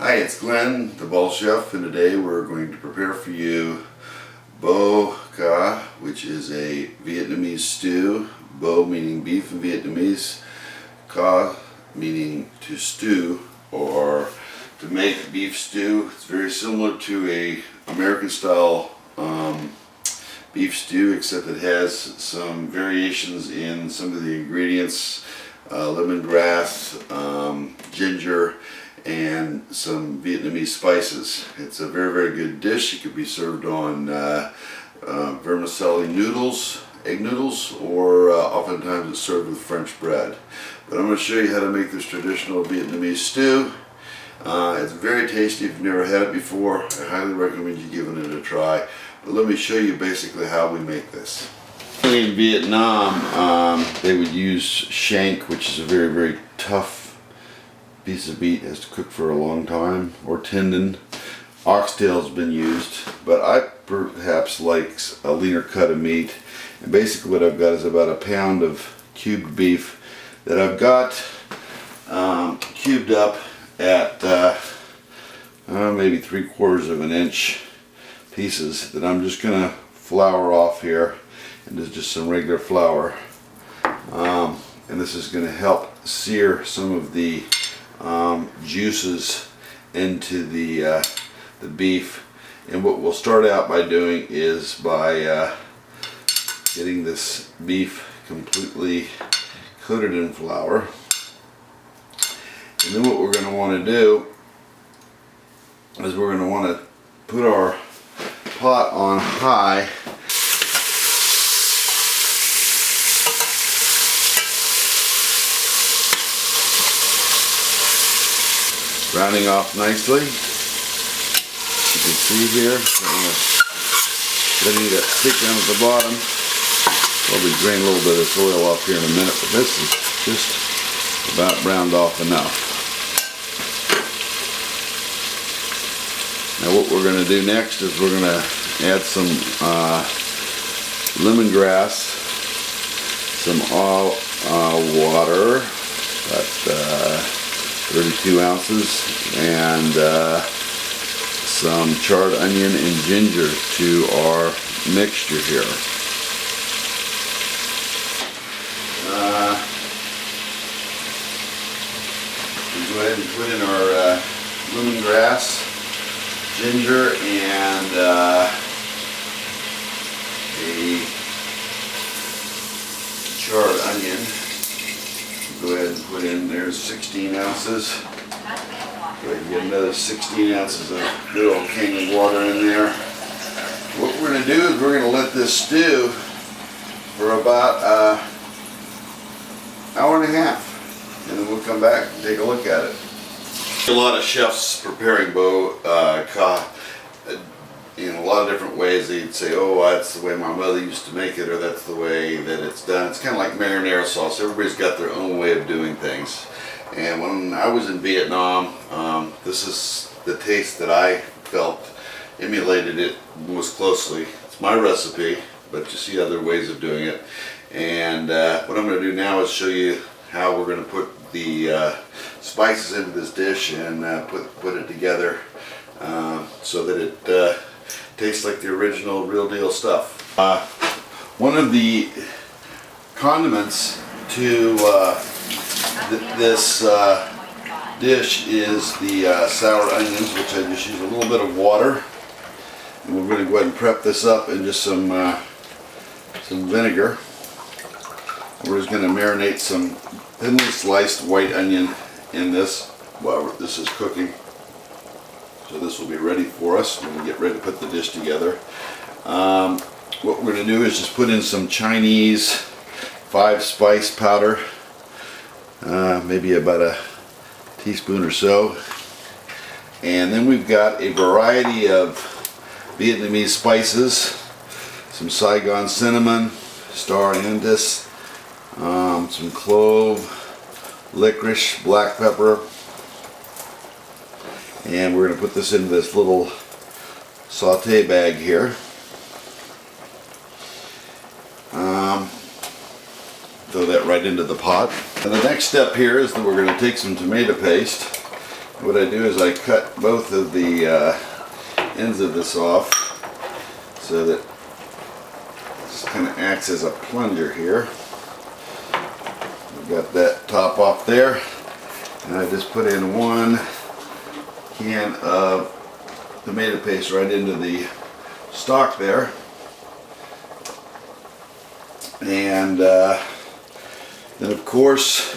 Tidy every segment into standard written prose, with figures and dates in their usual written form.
Hi, it's Glenn, the Ball Chef, and today we're going to prepare for you bo ca, which is a Vietnamese stew. Bo meaning beef in Vietnamese, ca meaning to stew or to make beef stew. It's very similar to a American style beef stew, except it has some variations in some of the ingredients, lemongrass, ginger, and some Vietnamese spices. It's a very, very good dish. It could be served on vermicelli noodles, egg noodles, or oftentimes it's served with French bread. But I'm going to show you how to make this traditional Vietnamese stew. It's very tasty. If you've never had it before, I highly recommend you giving it a try. But let me show you basically how we make this. In Vietnam, they would use shank, which is a very, very tough piece of meat, has to cook for a long time, or tendon. Oxtail has been used, but I perhaps like a leaner cut of meat. And basically what I've got is about a pound of cubed beef that I've got cubed up at maybe 3/4 of an inch pieces that I'm just gonna flour off here, and there's just some regular flour, and this is going to help sear some of the juices into the beef. And what we'll start out by doing is by getting this beef completely coated in flour. And then what we're going to want to do is we're going to want to put our pot on high, rounding off nicely. You can see here, letting it stick down at the bottom. Probably drain a little bit of this oil off here in a minute, but this is just about browned off enough. Now what we're going to do next is we're going to add some lemongrass, some water, about 32 ounces, and some charred onion and ginger to our mixture here. We'll go ahead and put in our lemongrass, ginger, and a charred onion. Go ahead and put in there 16 ounces. Go ahead and get another 16 ounces of good old Kangen water in there. What we're going to do is we're going to let this stew for about an hour and a half, and then we'll come back and take a look at it. A lot of chefs preparing bo ca in a lot of different ways. They'd say, oh, that's the way my mother used to make it, or that's the way that it's done. It's kind of like marinara sauce. Everybody's got their own way of doing things. And when I was in Vietnam, this is the taste that I felt emulated it most closely. It's my recipe, but you see other ways of doing it. And what I'm going to do now is show you how we're going to put the spices into this dish and put it together so that it tastes like the original real deal stuff. One of the condiments to this dish is the sour onions, which I just use a little bit of water. And we're going to go ahead and prep this up in just some vinegar. We're just going to marinate some thinly sliced white onion in this while this is cooking. So this will be ready for us when we get ready to put the dish together. What we're going to do is just put in some Chinese 5-spice powder, maybe about a teaspoon or so. And then we've got a variety of Vietnamese spices, some Saigon cinnamon, star anise, some clove, licorice, black pepper. And we're going to put this into this little saute bag here. Throw that right into the pot. And the next step here is that we're going to take some tomato paste what I do is I cut both of the ends of this off so that this kind of acts as a plunger here. I've got that top off there, and I just put in 1 can of tomato paste right into the stock there. And then of course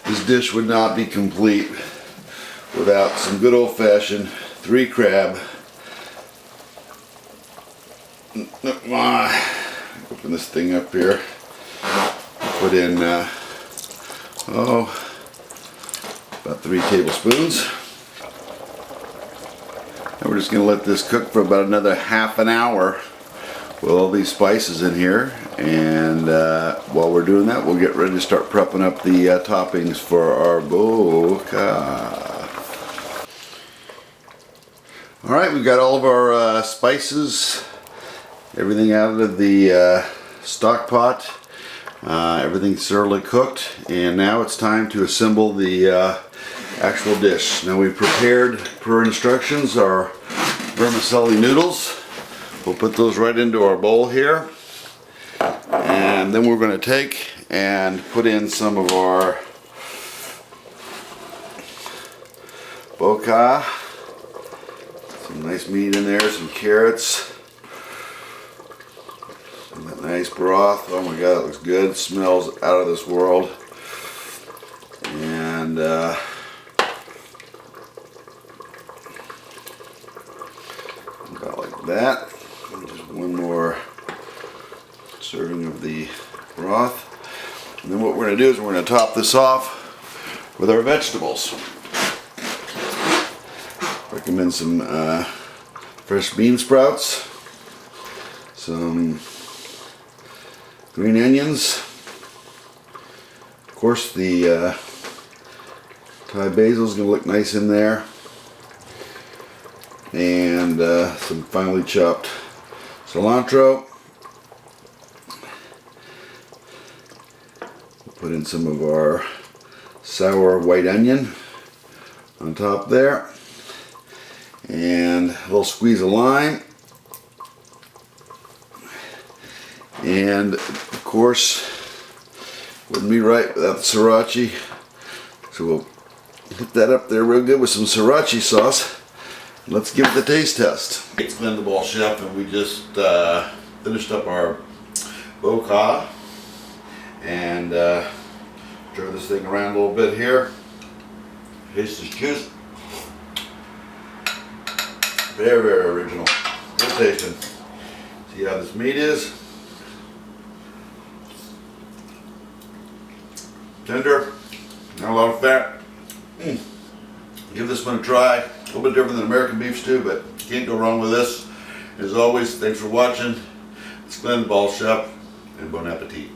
this dish would not be complete without some good old-fashioned 3 crab. Open this thing up here. Put in about 3 tablespoons. And we're just going to let this cook for about another half an hour with all these spices in here. And while we're doing that, we'll get ready to start prepping up the toppings for our boca. Alright, we've got all of our spices, everything out of the stock pot. Everything's thoroughly cooked, and now it's time to assemble the actual dish. Now we've prepared, per instructions, our vermicelli noodles. We'll put those right into our bowl here, and then we're going to take and put in some of our boca. Some nice meat in there, some carrots, and that nice broth. Oh my god, it looks good. It smells out of this world. And about like that. And just one more serving of the broth. And then what we're going to do is we're going to top this off with our vegetables. Recommend some fresh bean sprouts, some green onions, of course the Thai basil is going to look nice in there, and some finely chopped cilantro. We'll put in some of our sour white onion on top there, and a little squeeze of lime, and of course wouldn't be right without the sriracha, so we'll hit that up there real good with some sriracha sauce. Let's give it the taste test. It's Glenn the Ball Chef, and we just finished up our boca, and stir this thing around a little bit here. Taste this juice. Very, very original. Good tasting. See how this meat is? Tender, not a lot of fat. Give this one a try. A little bit different than American beef stew, but you can't go wrong with this. As always, thanks for watching. It's Glenn the Ball Chef, and bon appetit.